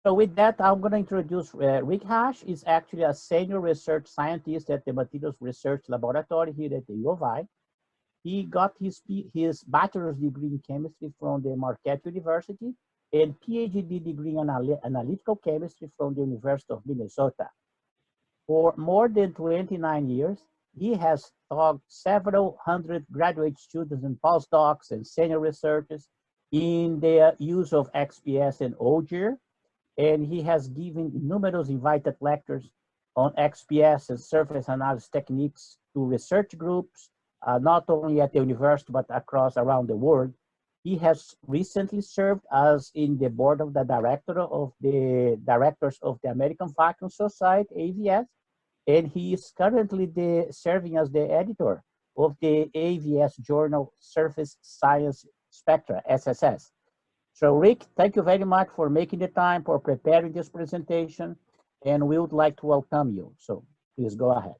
So with that, I'm going to introduce Rick Haasch. Is actually a senior research scientist at the Materials Research Laboratory here at the U of I. He got his bachelor's degree in chemistry from the Marquette University and PhD degree in analytical chemistry from the University of Minnesota. For more than 29 years, he has taught several hundred graduate students and postdocs and senior researchers in the use of XPS and Auger, and he has given numerous invited lectures on XPS and surface analysis techniques to research groups, not only at the university, but around the world. He has recently served as in the board of the directors of the American Vacuum Society, AVS, and he is currently serving as the editor of the AVS journal Surface Science Spectra, SSS. So Rick, thank you very much for making the time, for preparing this presentation, and we would like to welcome you. So please go ahead.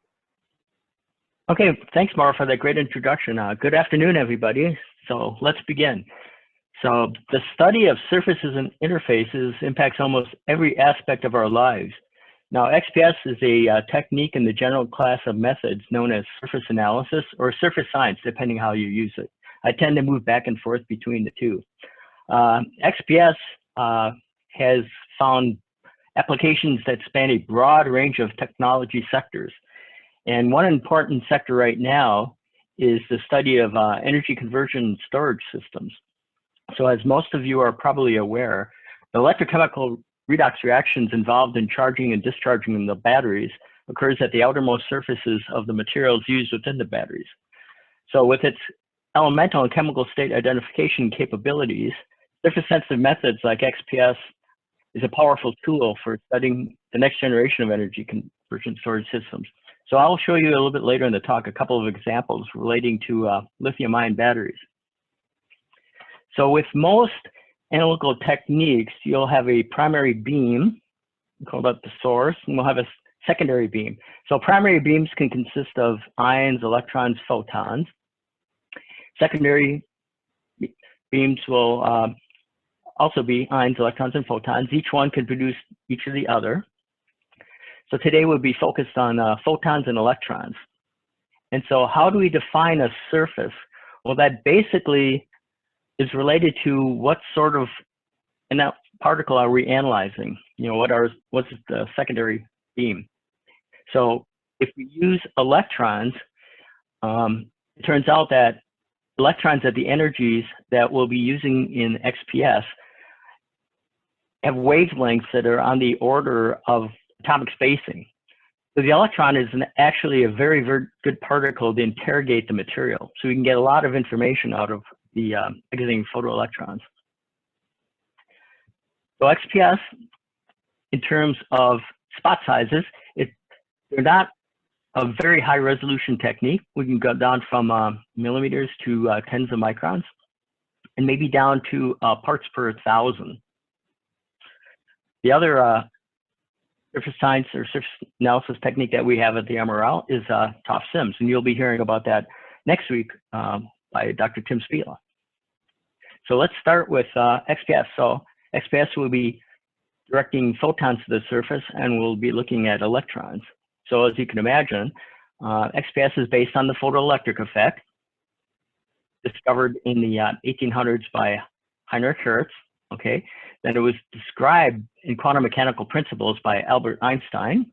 Okay, thanks, Mauro, for that great introduction. Good afternoon, everybody. So let's begin. So the study of surfaces and interfaces impacts almost every aspect of our lives. Now, XPS is a technique in the general class of methods known as surface analysis or surface science, depending how you use it. I tend to move back and forth between the two. XPS has found applications that span a broad range of technology sectors. And one important sector right now is the study of energy conversion and storage systems. So as most of you are probably aware, the electrochemical redox reactions involved in charging and discharging the batteries occurs at the outermost surfaces of the materials used within the batteries. So with its elemental and chemical state identification capabilities, surface-sensitive methods like XPS is a powerful tool for studying the next generation of energy conversion storage systems. So I'll show you a little bit later in the talk a couple of examples relating to lithium-ion batteries. So with most analytical techniques, you'll have a primary beam, we call that the source, and we'll have a secondary beam. So primary beams can consist of ions, electrons, photons. Secondary beams will also be ions, electrons, and photons. Each one can produce each of the other. So today we'll be focused on photons and electrons. And so how do we define a surface? Well, that basically is related to what sort of particle are we analyzing? You know, what's the secondary beam? So if we use electrons, it turns out that electrons at the energies that we'll be using in XPS have wavelengths that are on the order of atomic spacing. So the electron is actually a very, very good particle to interrogate the material. So we can get a lot of information out of the exiting photoelectrons. So XPS, in terms of spot sizes, they're not a very high resolution technique. We can go down from millimeters to tens of microns, and maybe down to parts per 1,000. The other surface science or surface analysis technique that we have at the MRL is TOF-SIMS, and you'll be hearing about that next week by Dr. Tim Spila. So let's start with XPS. So XPS will be directing photons to the surface, and we'll be looking at electrons. So as you can imagine, XPS is based on the photoelectric effect, discovered in the 1800s by Heinrich Hertz. Okay, then it was described in quantum mechanical principles by Albert Einstein.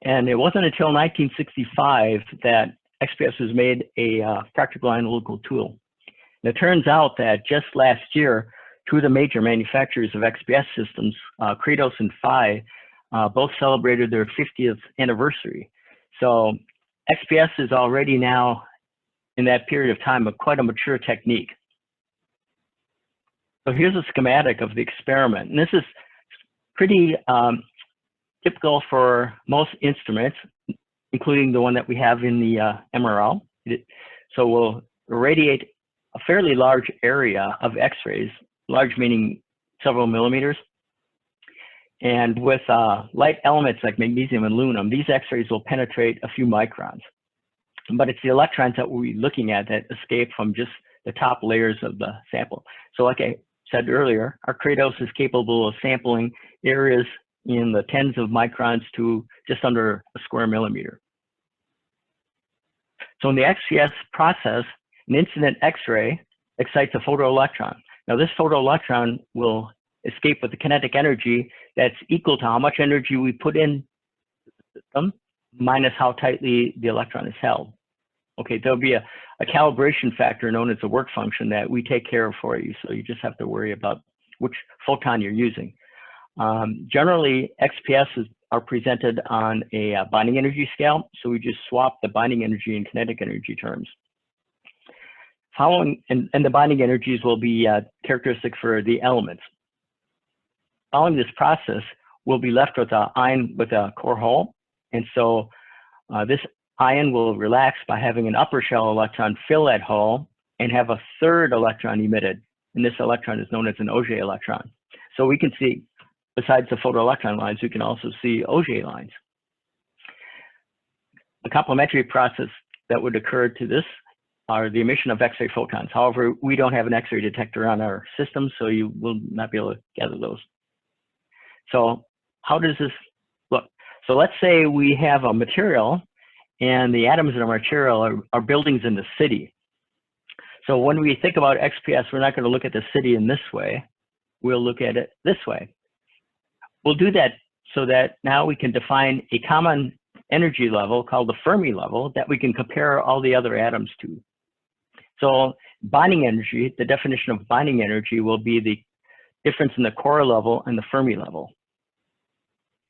And it wasn't until 1965 that XPS was made a practical analytical tool. And it turns out that just last year, two of the major manufacturers of XPS systems, Kratos and Phi, both celebrated their 50th anniversary. So XPS is already now, in that period of time, quite a mature technique. So here's a schematic of the experiment. And this is pretty typical for most instruments, including the one that we have in the MRL. So we'll irradiate a fairly large area of X-rays, large meaning several millimeters. And with light elements like magnesium and aluminum, these X-rays will penetrate a few microns. But it's the electrons that we'll be looking at that escape from just the top layers of the sample. So like I said earlier, our Kratos is capable of sampling areas in the tens of microns to just under a square millimeter. So in the XPS process, an incident X-ray excites a photoelectron. Now this photoelectron will escape with the kinetic energy that's equal to how much energy we put in the system minus how tightly the electron is held. Okay, there'll be a calibration factor known as a work function that we take care of for you. So you just have to worry about which photon you're using. Generally, XPSs are presented on a binding energy scale. So we just swap the binding energy and kinetic energy terms. Following, and the binding energies will be characteristic for the elements. Following this process, we'll be left with an ion with a core hole. And so this ion will relax by having an upper shell electron fill that hole and have a third electron emitted. And this electron is known as an Auger electron. So we can see, besides the photoelectron lines, we can also see Auger lines. The complementary process that would occur to this are the emission of X-ray photons. However, we don't have an X-ray detector on our system, so you will not be able to gather those. So how does this look? So let's say we have a material, and the atoms in our material are buildings in the city. So when we think about XPS, we're not going to look at the city in this way. We'll look at it this way. We'll do that so that now we can define a common energy level called the Fermi level that we can compare all the other atoms to. So binding energy, the definition of binding energy will be the difference in the core level and the Fermi level.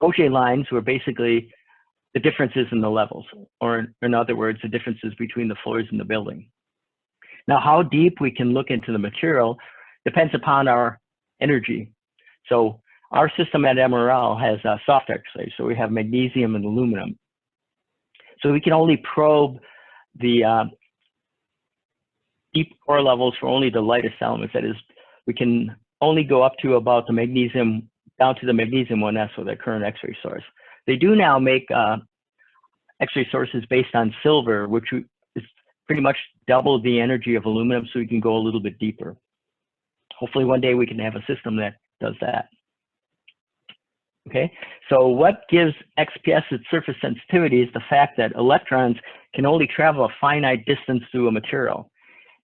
Auger lines were basically the differences in the levels, or in other words, the differences between the floors in the building. Now, how deep we can look into the material depends upon our energy. So our system at MRL has soft X-rays, so we have magnesium and aluminum. So we can only probe the deep core levels for only the lightest elements. That is, we can only go up to about the magnesium, down to the magnesium 1s with the current X-ray source. They do now make X-ray sources based on silver, which is pretty much double the energy of aluminum, so we can go a little bit deeper. Hopefully one day we can have a system that does that. Okay, so what gives XPS its surface sensitivity is the fact that electrons can only travel a finite distance through a material.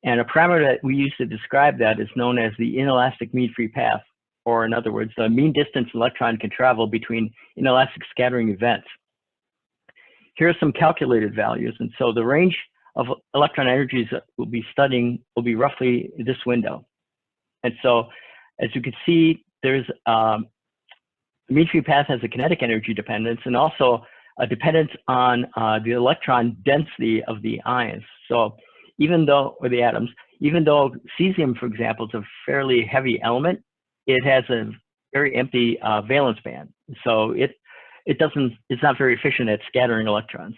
And a parameter that we use to describe that is known as the inelastic mean free path, or in other words, the mean distance an electron can travel between inelastic scattering events. Here are some calculated values. And so the range of electron energies that we'll be studying will be roughly this window. And so as you can see, there's the mean free path has a kinetic energy dependence and also a dependence on the electron density of the ions. So even though, or the atoms, even though cesium, for example, is a fairly heavy element, it has a very empty valence band. So it's not very efficient at scattering electrons.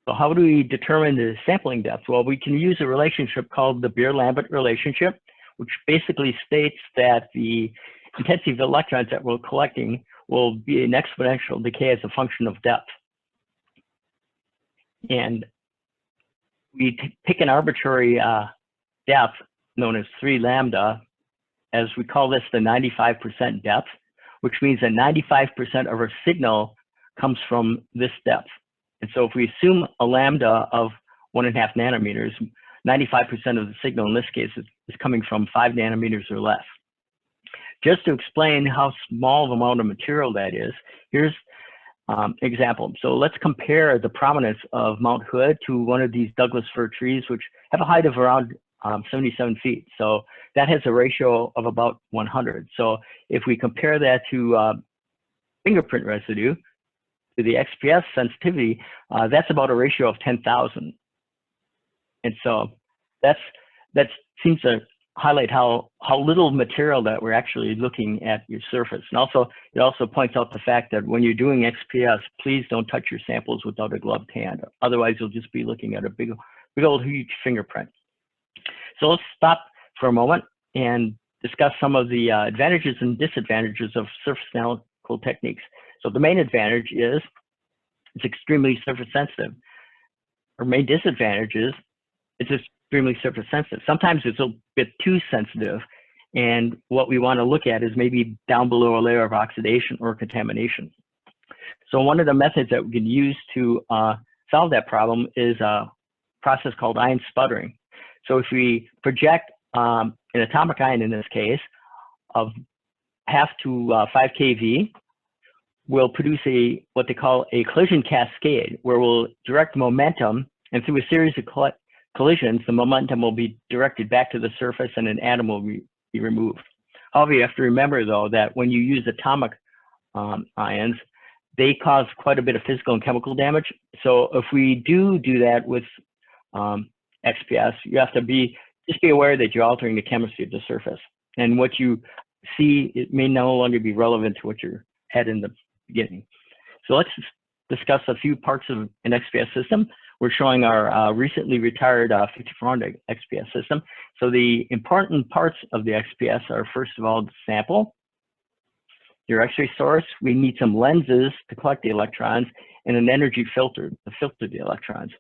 So how do we determine the sampling depth? Well, we can use a relationship called the Beer-Lambert relationship, which basically states that the intensity of electrons that we're collecting will be an exponential decay as a function of depth. And we pick an arbitrary depth known as 3 lambda, as we call this the 95% depth, which means that 95% of our signal comes from this depth. And so if we assume a lambda of 1.5 nanometers, 95% of the signal in this case is coming from 5 nanometers or less. Just to explain how small of an amount of material that is, here's an example. So let's compare the prominence of Mount Hood to one of these Douglas fir trees, which have a height of around 77 feet. So that has a ratio of about 100. So if we compare that to fingerprint residue, to the XPS sensitivity, that's about a ratio of 10,000. And so that seems to highlight how little material that we're actually looking at your surface. And also, it also points out the fact that when you're doing XPS, please don't touch your samples without a gloved hand. Otherwise, you'll just be looking at a big old huge fingerprint. So let's stop for a moment and discuss some of the advantages and disadvantages of surface analytical techniques. So the main advantage is it's extremely surface sensitive. Our main disadvantage is it's extremely surface sensitive. Sometimes it's a bit too sensitive, and what we want to look at is maybe down below a layer of oxidation or contamination. So one of the methods that we can use to solve that problem is a process called ion sputtering. So if we project an atomic ion, in this case, of 0.5 to 5 keV, we'll produce what they call a collision cascade, where we'll direct momentum, and through a series of collisions, the momentum will be directed back to the surface and an atom will be removed. However, you have to remember, though, that when you use atomic ions, they cause quite a bit of physical and chemical damage. So if we do that with XPS, you have to just be aware that you're altering the chemistry of the surface. And what you see, it may no longer be relevant to what you had in the beginning. So let's discuss a few parts of an XPS system. We're showing our recently retired 5400 XPS system. So the important parts of the XPS are, first of all, the sample, your X-ray source. We need some lenses to collect the electrons, and an energy filter to filter the electrons.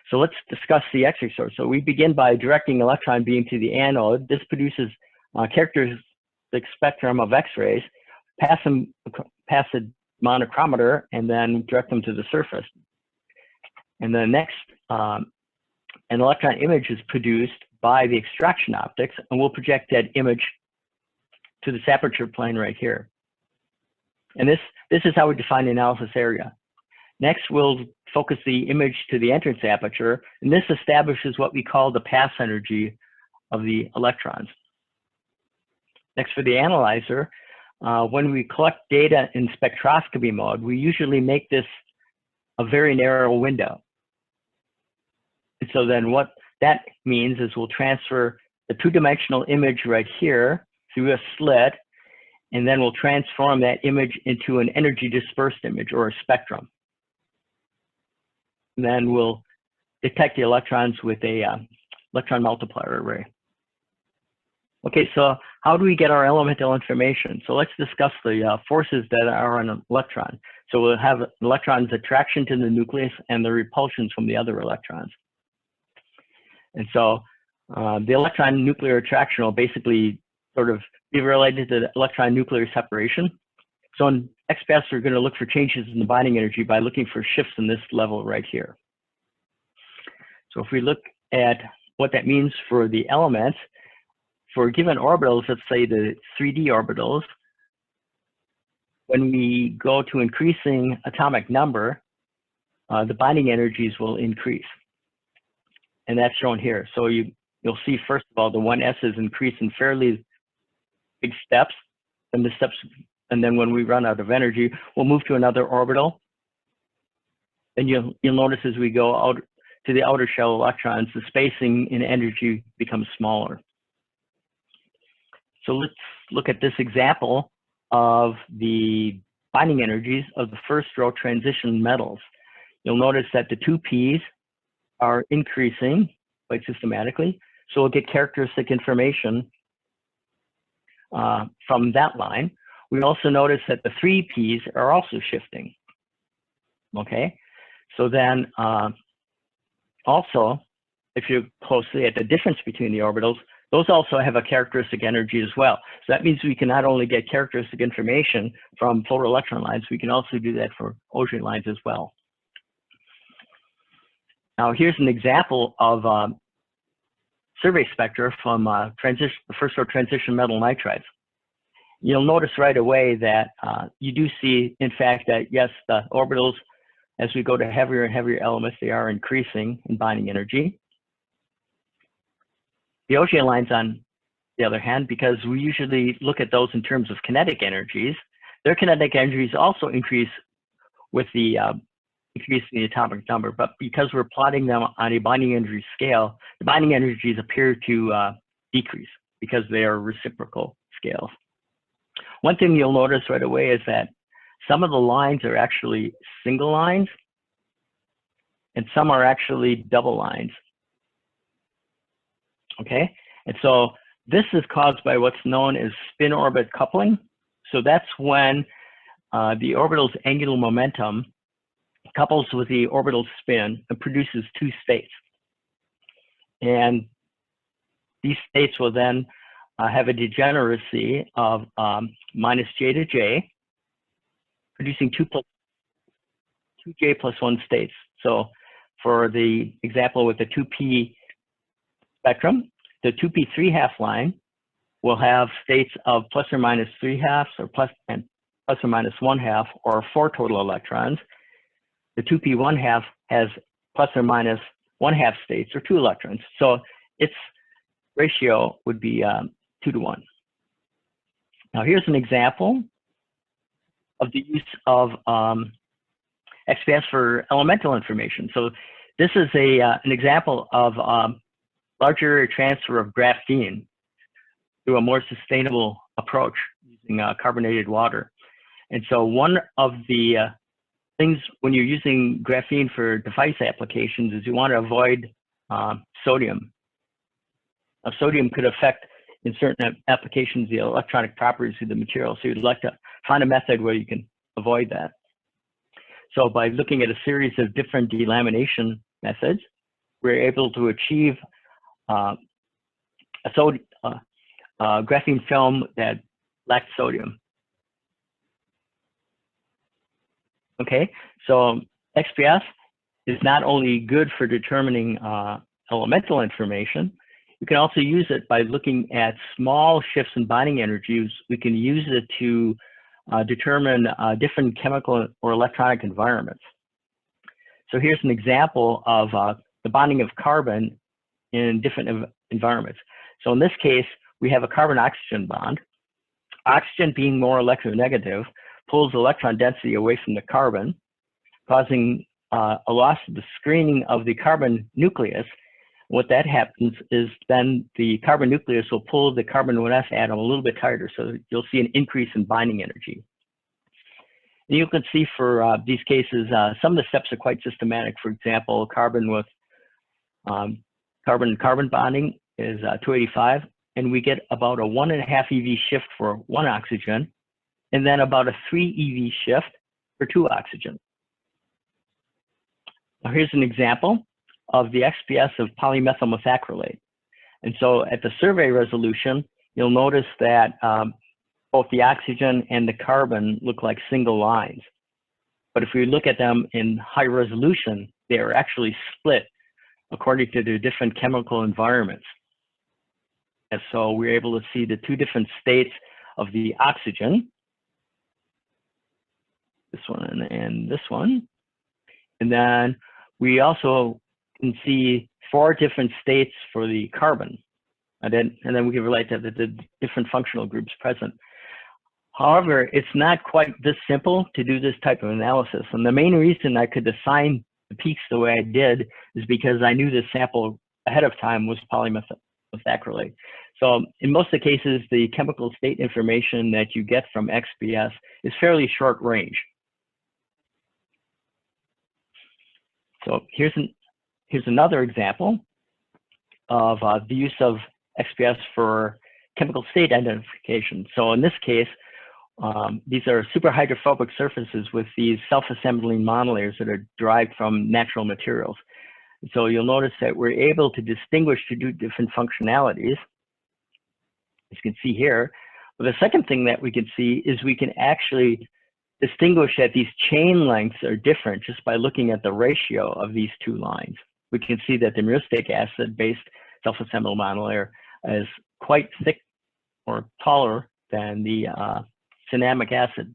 So let's discuss the X-ray source. So we begin by directing electron beam to the anode. This produces a characteristic spectrum of X-rays, pass a monochromator, and then direct them to the surface. And then next, an electron image is produced by the extraction optics, and we'll project that image to this aperture plane right here. And this is how we define the analysis area. Next, we'll focus the image to the entrance aperture, and this establishes what we call the pass energy of the electrons. Next, for the analyzer, when we collect data in spectroscopy mode, we usually make this a very narrow window. And so then what that means is we'll transfer the two-dimensional image right here through a slit, and then we'll transform that image into an energy dispersed image, or a spectrum. And then we'll detect the electrons with a electron multiplier array. Okay, so how do we get our elemental information? So let's discuss the forces that are on an electron. So we'll have an electron's attraction to the nucleus and the repulsions from the other electrons. And so the electron nuclear attraction will basically sort of be related to the electron nuclear separation. So in XPS, we're going to look for changes in the binding energy by looking for shifts in this level right here. So if we look at what that means for the elements, for given orbitals, let's say the 3D orbitals, when we go to increasing atomic number, the binding energies will increase. And that's shown here. So you'll see, first of all, the 1s's increase in fairly big steps, and then when we run out of energy, we'll move to another orbital. And you'll notice as we go out to the outer shell electrons, the spacing in energy becomes smaller. So let's look at this example of the binding energies of the first row transition metals. You'll notice that the 2p's are increasing quite systematically. So we'll get characteristic information from that line. We also notice that the 3p's are also shifting. Okay, so then also, if you look closely at the difference between the orbitals, those also have a characteristic energy as well. So that means we can not only get characteristic information from photoelectron lines, we can also do that for Auger lines as well. Now here's an example of survey spectra from first row transition metal nitrides. You'll notice right away that you do see, in fact, that yes, the orbitals, as we go to heavier and heavier elements, they are increasing in binding energy. The Auger lines, on the other hand, because we usually look at those in terms of kinetic energies, their kinetic energies also increase with the increase in the atomic number, but because we're plotting them on a binding energy scale, the binding energies appear to decrease because they are reciprocal scales. One thing you'll notice right away is that some of the lines are actually single lines, and some are actually double lines. Okay, and so this is caused by what's known as spin-orbit coupling. So that's when the orbital's angular momentum couples with the orbital spin and produces two states. And these states will then have a degeneracy of minus J to J, producing 2J plus 1 states. So for the example with the 2P spectrum, the 2P 3/2 line will have states of plus or minus 3/2 or plus or minus 1/2 or 4 total electrons. The 2P 1/2 has plus or minus 1/2 states or 2 electrons. So its ratio would be 2 to 1. Now here's an example of the use of XPS for elemental information. So this is an example of large area transfer of graphene through a more sustainable approach using carbonated water. And so one of the things when you're using graphene for device applications is you want to avoid sodium. Now, sodium could affect, in certain applications, the electronic properties of the material. So you'd like to find a method where you can avoid that. So by looking at a series of different delamination methods, we're able to achieve a graphene film that lacks sodium. Okay, so XPS is not only good for determining elemental information, you can also use it by looking at small shifts in binding energies. We can use it to determine different chemical or electronic environments. So here's an example of the bonding of carbon in different environments. So in this case, we have a carbon-oxygen bond. Oxygen, being more electronegative, pulls electron density away from the carbon, causing a loss of the screening of the carbon nucleus. What that happens is then the carbon nucleus will pull the carbon 1s atom a little bit tighter, so you'll see an increase in binding energy. And you can see for these cases, some of the steps are quite systematic. For example, carbon with carbon bonding is 285, and we get about a 1.5 eV shift for 1 oxygen, and then about a 3 eV shift for 2 oxygen. Now here's an example of the XPS of polymethyl methacrylate. And so at the survey resolution, you'll notice that both the oxygen and the carbon look like single lines. But if we look at them in high resolution, they are actually split according to their different chemical environments. And so we're able to see the 2 different states of the oxygen, this one and this one. And then we also can see 4 different states for the carbon. And then we can relate to the different functional groups present. However, it's not quite this simple to do this type of analysis. And the main reason I could assign the peaks the way I did is because I knew this sample ahead of time was polymethyl methacrylate. So in most of the cases, the chemical state information that you get from XPS is fairly short range. So here's another example of the use of XPS for chemical state identification. So in this case, these are super hydrophobic surfaces with these self-assembling monolayers that are derived from natural materials. So you'll notice that we're able to distinguish to do different functionalities, as you can see here. But the second thing that we can see is we can actually distinguish that these chain lengths are different just by looking at the ratio of these 2 lines. We can see that the myristic acid-based self-assembled monolayer is quite thick or taller than the cinnamic acid.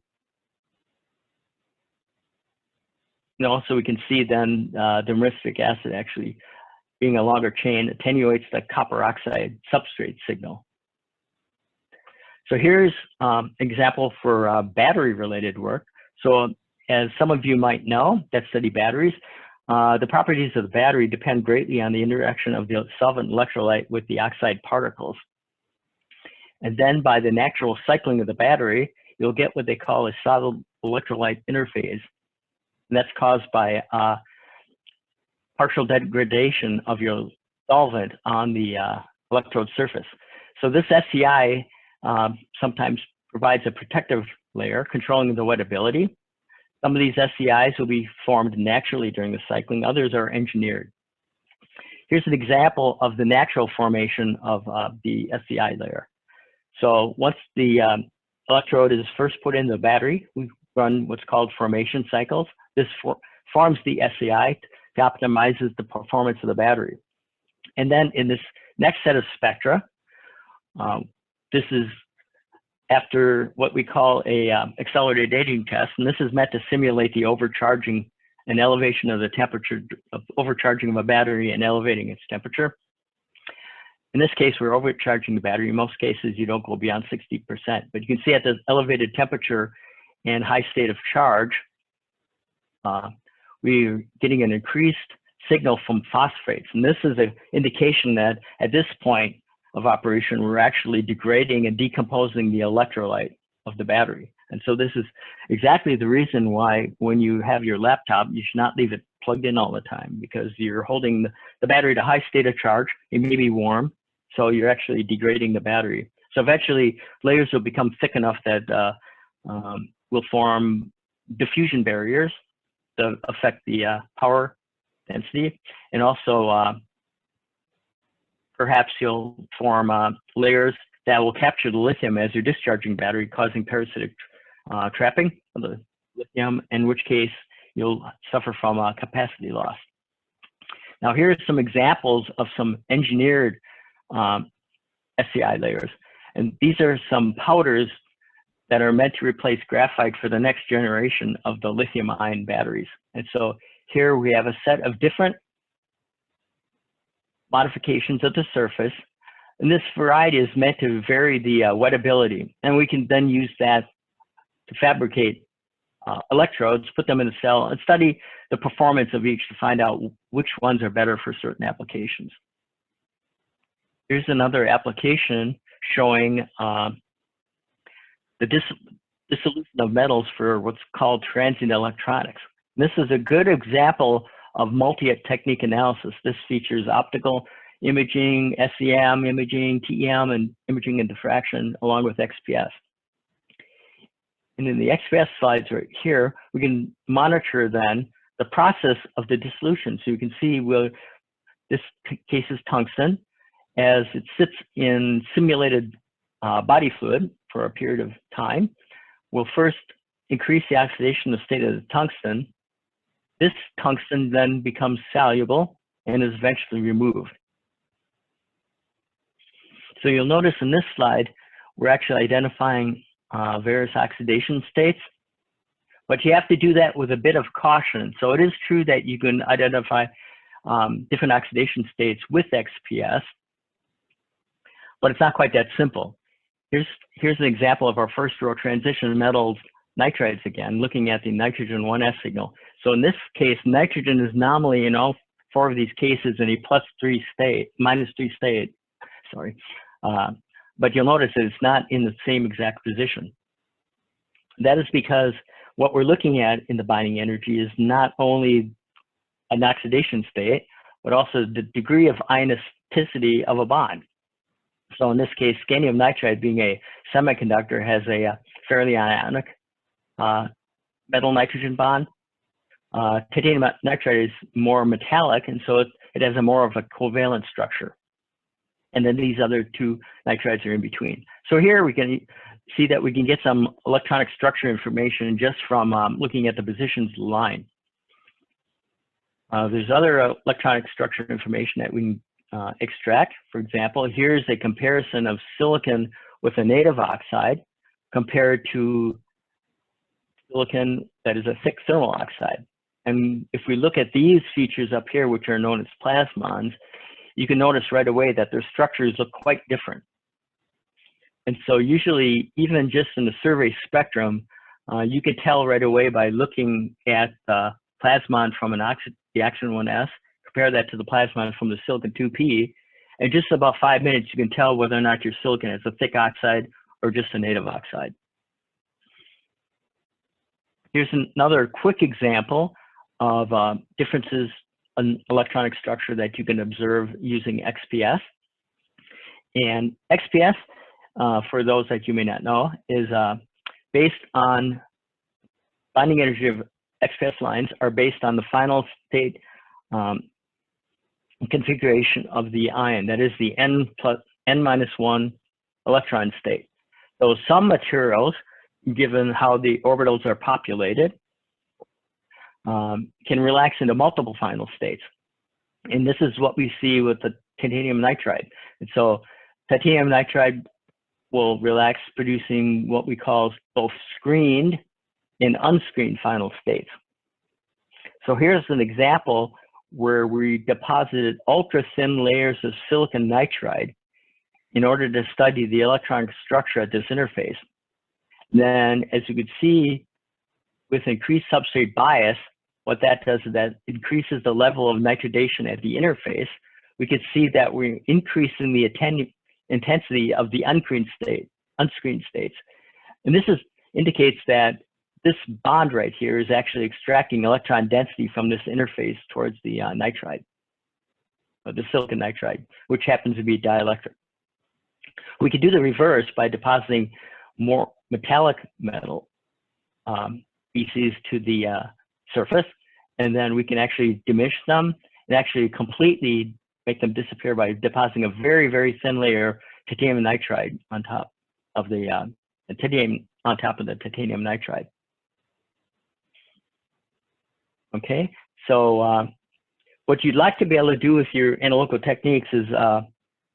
And also we can see then the myristic acid actually being a longer chain attenuates the copper oxide substrate signal. So here's an example for battery related work. So as some of you might know that study batteries, the properties of the battery depend greatly on the interaction of the solvent electrolyte with the oxide particles. And then by the natural cycling of the battery, you'll get what they call a solid electrolyte interphase. And that's caused by partial degradation of your solvent on the electrode surface. So this SCI sometimes provides a protective layer controlling the wettability. Some of these SCIs will be formed naturally during the cycling, others are engineered. here's an example of the natural formation of the SCI layer. So once the electrode is first put in the battery, we run what's called formation cycles. This forms the SCI to optimizes the performance of the battery. And then in this next set of spectra, this is after what we call a accelerated aging test, and this is meant to simulate the overcharging and elevation of the temperature, of overcharging of a battery and elevating its temperature. In this case, we're overcharging the battery. In most cases, you don't go beyond 60%, but you can see at the elevated temperature and high state of charge, we're getting an increased signal from phosphates. And this is an indication that at this point of operation, we're actually degrading and decomposing the electrolyte of the battery. And so this is exactly the reason why when you have your laptop, you should not leave it plugged in all the time, because you're holding the battery at a high state of charge. It may be warm, so you're actually degrading the battery. So eventually layers will become thick enough that will form diffusion barriers that affect the power density, and also perhaps you'll form layers that will capture the lithium as you're discharging battery, causing parasitic trapping of the lithium, in which case you'll suffer from capacity loss. Now here are some examples of some engineered SCI layers. And these are some powders that are meant to replace graphite for the next generation of the lithium-ion batteries. And so here we have a set of different modifications of the surface. And this variety is meant to vary the wettability. And we can then use that to fabricate electrodes, put them in a cell, and study the performance of each to find out which ones are better for certain applications. Here's another application showing the dissolution of metals for what's called transient electronics. This is a good example of multi-technique analysis. This features optical imaging, SEM imaging, TEM, and imaging and diffraction, along with XPS. And in the XPS slides right here, we can monitor then the process of the dissolution. So you can see this case is tungsten, as it sits in simulated body fluid for a period of time. We'll first increase the oxidation state of the tungsten. This tungsten then becomes soluble and is eventually removed. So you'll notice in this slide, we're actually identifying various oxidation states, but you have to do that with a bit of caution. So it is true that you can identify different oxidation states with XPS, but it's not quite that simple. Here's an example of our first row transition metals nitrides again, looking at the nitrogen 1s signal. So in this case, nitrogen is nominally in all four of these cases in a +3 state, -3 state, sorry. But you'll notice that it's not in the same exact position. That is because what we're looking at in the binding energy is not only an oxidation state, but also the degree of ionicity of a bond. So in this case, scandium nitride, being a semiconductor, has a fairly ionic metal nitrogen bond. Titanium nitride is more metallic, and so it has a more of a covalent structure. And then these other two nitrides are in between. So here we can see that we can get some electronic structure information just from looking at the positions of the line. There's other electronic structure information that we can extract. For example, here's a comparison of silicon with a native oxide compared to silicon that is a thick thermal oxide. And if we look at these features up here, which are known as plasmons, you can notice right away that their structures look quite different. And so usually, even just in the survey spectrum, you can tell right away by looking at the plasmon from the oxygen 1s, compare that to the plasmon from the silicon 2p, in just about 5 minutes, you can tell whether or not your silicon is a thick oxide or just a native oxide. Here's another quick example of differences in electronic structure that you can observe using XPS. And XPS, for those that you may not know, is based on binding energy of XPS lines are based on the final state configuration of the ion, that is the n-1 electron state. So some materials, given how the orbitals are populated, can relax into multiple final states. And this is what we see with the titanium nitride. And so titanium nitride will relax, producing what we call both screened and unscreened final states. So here's an example where we deposited ultra thin layers of silicon nitride in order to study the electronic structure at this interface. Then, as you could see, with increased substrate bias, what that does is that increases the level of nitridation at the interface. We could see that we're increasing the intensity of the unscreened states. And this indicates that this bond right here is actually extracting electron density from this interface towards the nitride, or the silicon nitride, which happens to be dielectric. We could do the reverse by depositing more metallic metal species to the surface, and then we can actually diminish them and actually completely make them disappear by depositing a very, very thin layer of titanium nitride on top of the titanium nitride. Okay, so what you'd like to be able to do with your analytical techniques is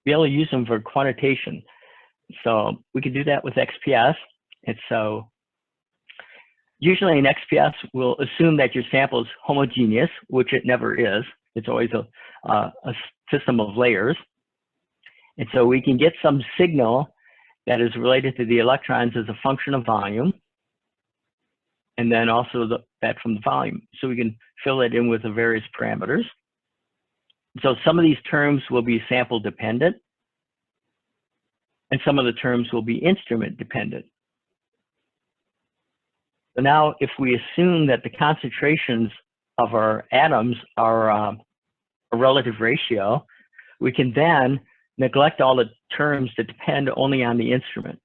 be able to use them for quantitation. So we can do that with XPS. And so usually in XPS, we'll assume that your sample is homogeneous, which it never is. It's always a system of layers. And so we can get some signal that is related to the electrons as a function of volume, and then also that from the volume. So we can fill it in with the various parameters. So some of these terms will be sample dependent, and some of the terms will be instrument dependent. So now if we assume that the concentrations of our atoms are a relative ratio, we can then neglect all the terms that depend only on the instrument.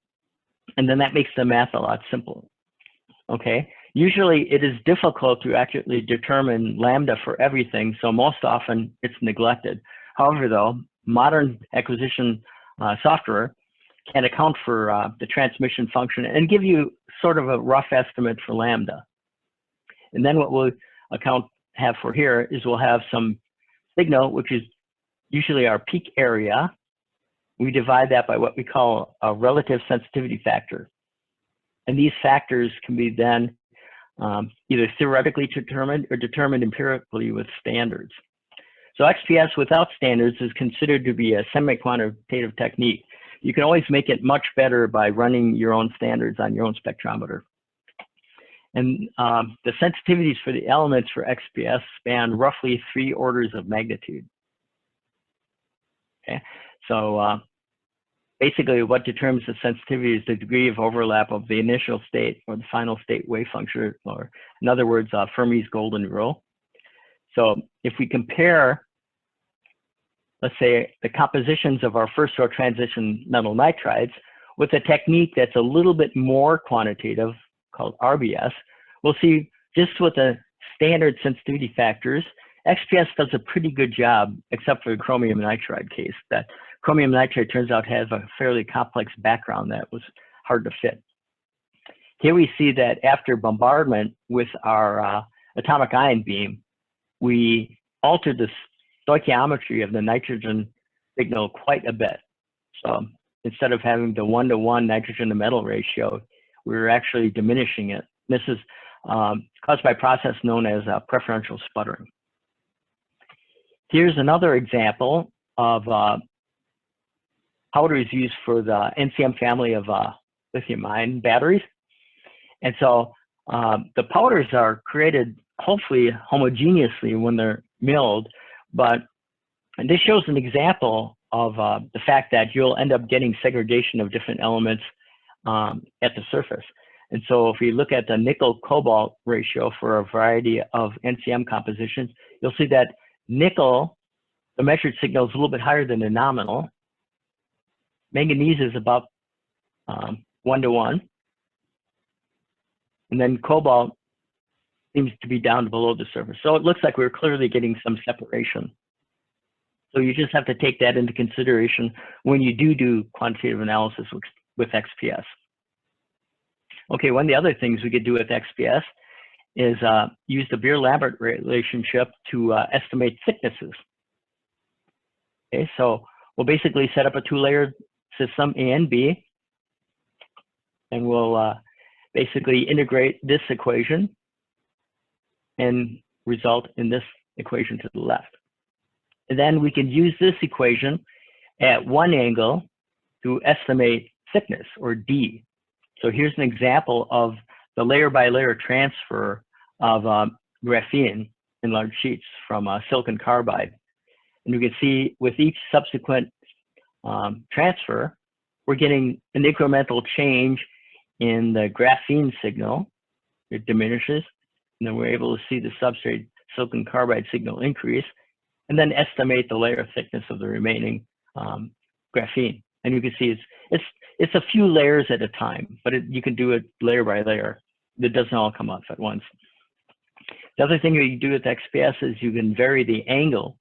And then that makes the math a lot simpler. Okay, usually it is difficult to accurately determine lambda for everything, so most often it's neglected. However, though, modern acquisition software can account for the transmission function and give you sort of a rough estimate for lambda. And then what we'll have for here is we'll have some signal, which is usually our peak area. We divide that by what we call a relative sensitivity factor. And these factors can be then either theoretically determined or determined empirically with standards. So XPS without standards is considered to be a semi-quantitative technique. You can always make it much better by running your own standards on your own spectrometer. And the sensitivities for the elements for XPS span roughly 3 orders of magnitude. Okay, so basically what determines the sensitivity is the degree of overlap of the initial state or the final state wave function, or in other words, Fermi's golden rule. So if we compare, let's say, the compositions of our first order transition metal nitrides with a technique that's a little bit more quantitative called RBS, we'll see just with the standard sensitivity factors, XPS does a pretty good job, except for the chromium nitride case. That chromium nitride turns out to have a fairly complex background that was hard to fit. Here we see that after bombardment with our atomic ion beam, we altered the stoichiometry of the nitrogen signal quite a bit. So instead of having the 1-to-1 nitrogen to metal ratio, we were actually diminishing it. This is caused by a process known as preferential sputtering. Here's another example of powders used for the NCM family of lithium-ion batteries. And so the powders are created hopefully homogeneously when they're milled, but this shows an example of the fact that you'll end up getting segregation of different elements at the surface. And so if we look at the nickel-cobalt ratio for a variety of NCM compositions, you'll see that nickel, the measured signal, is a little bit higher than the nominal. Manganese is about 1-to-1. And then cobalt seems to be down below the surface. So it looks like we're clearly getting some separation. So you just have to take that into consideration when you do quantitative analysis with XPS. Okay, one of the other things we could do with XPS is use the Beer-Lambert relationship to estimate thicknesses. Okay, so we'll basically set up a two-layered system, A and B, and we'll basically integrate this equation and result in this equation to the left. And then we can use this equation at one angle to estimate thickness, or D. So here's an example of the layer-by-layer transfer of graphene in large sheets from silicon carbide. And you can see with each subsequent transfer, we're getting an incremental change in the graphene signal. It diminishes, and then we're able to see the substrate silicon carbide signal increase, and then estimate the layer thickness of the remaining graphene. And you can see it's a few layers at a time, but you can do it layer by layer. It doesn't all come up at once. The other thing that you do with XPS is you can vary the angle.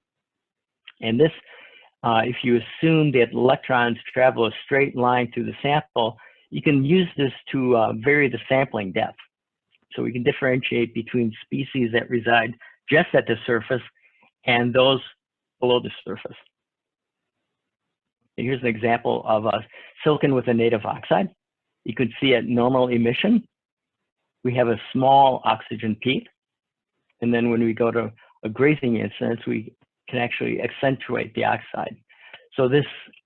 And this, if you assume that electrons travel a straight line through the sample, you can use this to vary the sampling depth. So we can differentiate between species that reside just at the surface and those below the surface. And here's an example of silicon with a native oxide. You can see at normal emission, we have a small oxygen peak. And then when we go to a grazing incidence, we can actually accentuate the oxide. So this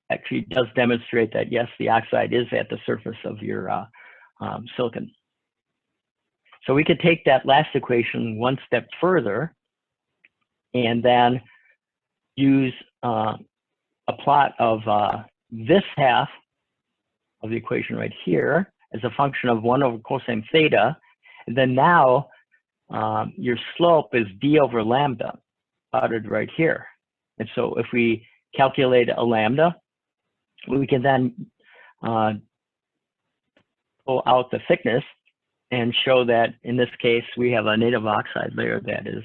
actually does demonstrate that, yes, the oxide is at the surface of your silicon. So we could take that last equation one step further and then use a plot of this half of the equation right here as a function of 1 over cosine theta. And then now your slope is d over lambda, plotted right here. And so if we calculate a lambda, we can then pull out the thickness and show that in this case we have a native oxide layer that is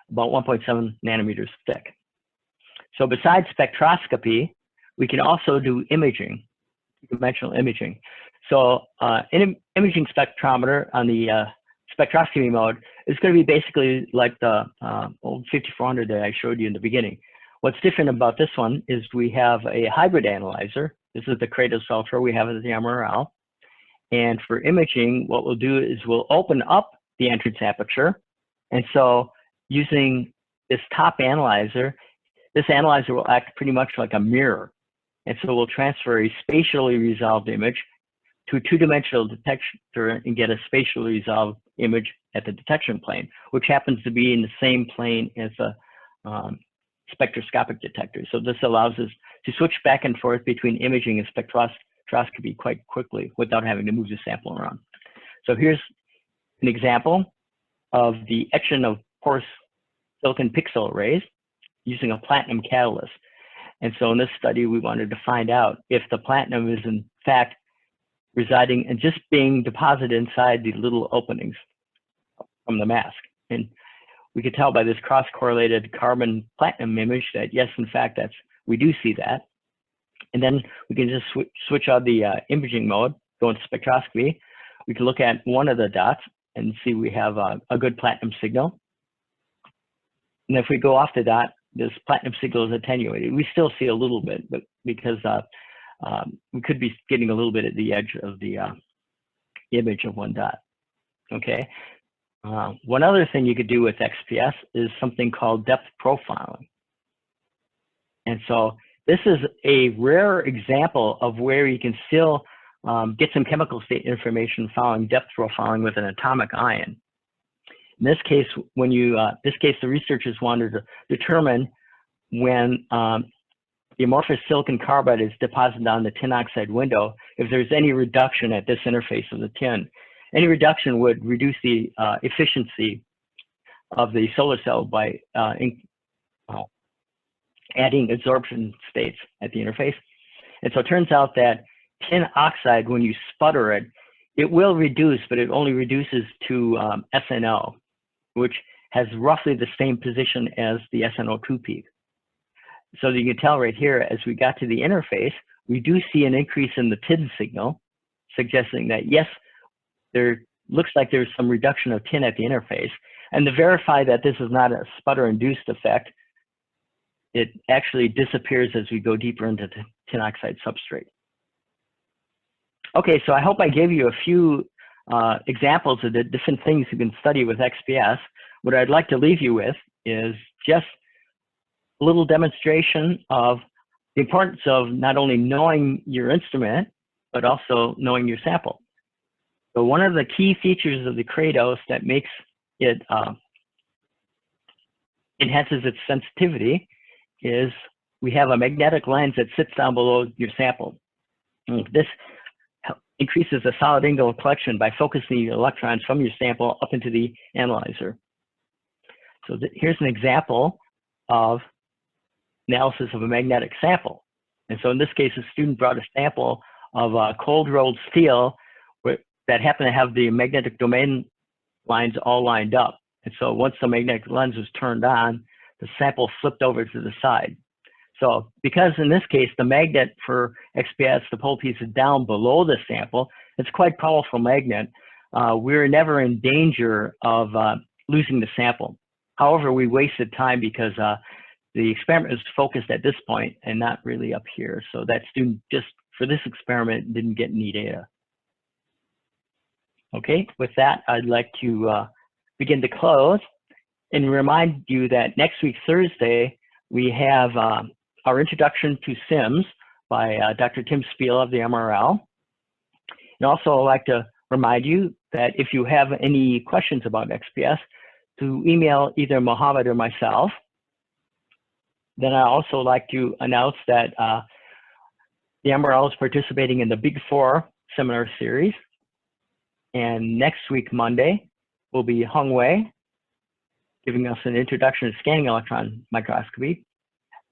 about 1.7 nanometers thick. So besides spectroscopy, we can also do imaging, two-dimensional imaging. So imaging spectrometer on the spectroscopy mode is going to be basically like the old 5400 that I showed you in the beginning. What's different about this one is we have a hybrid analyzer. This is the Kratos Ultra we have at the MRL. And for imaging, what we'll do is we'll open up the entrance aperture. And so using this top analyzer, this analyzer will act pretty much like a mirror. And so we'll transfer a spatially resolved image to a two-dimensional detector and get a spatially resolved image at the detection plane, which happens to be in the same plane as a spectroscopic detector. So this allows us to switch back and forth between imaging and spectroscopy quite quickly without having to move the sample around. So here's an example of the etching of porous silicon pixel arrays using a platinum catalyst. And so in this study, we wanted to find out if the platinum is in fact residing and just being deposited inside the little openings from the mask. And we could tell by this cross-correlated carbon platinum image that yes, in fact, we do see that. And then we can just switch out the imaging mode, go into spectroscopy. We can look at one of the dots and see we have a good platinum signal. And if we go off the dot, this platinum signal is attenuated. We still see a little bit, but because we could be getting a little bit at the edge of the image of one dot. Okay. One other thing you could do with XPS is something called depth profiling. And so this is a rare example of where you can still get some chemical state information following depth profiling with an atomic ion. In this case, the researchers wanted to determine when the amorphous silicon carbide is deposited on the tin oxide window, if there's any reduction at this interface of the tin. Any reduction would reduce the efficiency of the solar cell by adding absorption states at the interface. And so it turns out that tin oxide, when you sputter it, it will reduce, but it only reduces to SNO, which has roughly the same position as the SNO2 peak. So you can tell right here, as we got to the interface, we do see an increase in the tin signal, suggesting that yes, there looks like there's some reduction of tin at the interface. And to verify that this is not a sputter-induced effect, it actually disappears as we go deeper into the tin oxide substrate. Okay, so I hope I gave you a few examples of the different things you can study with XPS. What I'd like to leave you with is just a little demonstration of the importance of not only knowing your instrument, but also knowing your sample. So one of the key features of the Kratos that makes it enhances its sensitivity is we have a magnetic lens that sits down below your sample. And this increases the solid angle collection by focusing the electrons from your sample up into the analyzer. So here's an example of analysis of a magnetic sample. And so in this case, a student brought a sample of cold rolled steel that happened to have the magnetic domain lines all lined up. And so once the magnetic lens was turned on, the sample flipped over to the side. So because in this case, the magnet for XPS, the pole piece is down below the sample, it's quite a powerful magnet. We're never in danger of losing the sample. However, we wasted time because the experiment is focused at this point and not really up here. So that student just for this experiment didn't get any data. Okay, with that, I'd like to begin to close and remind you that next week, Thursday, we have our Introduction to SIMS by Dr. Tim Spiel of the MRL. And also I'd like to remind you that if you have any questions about XPS, to email either Mohammed or myself. Then I also like to announce that the MRL is participating in the Big Four seminar series. And next week, Monday, will be Hung Wei, giving us an introduction to scanning electron microscopy.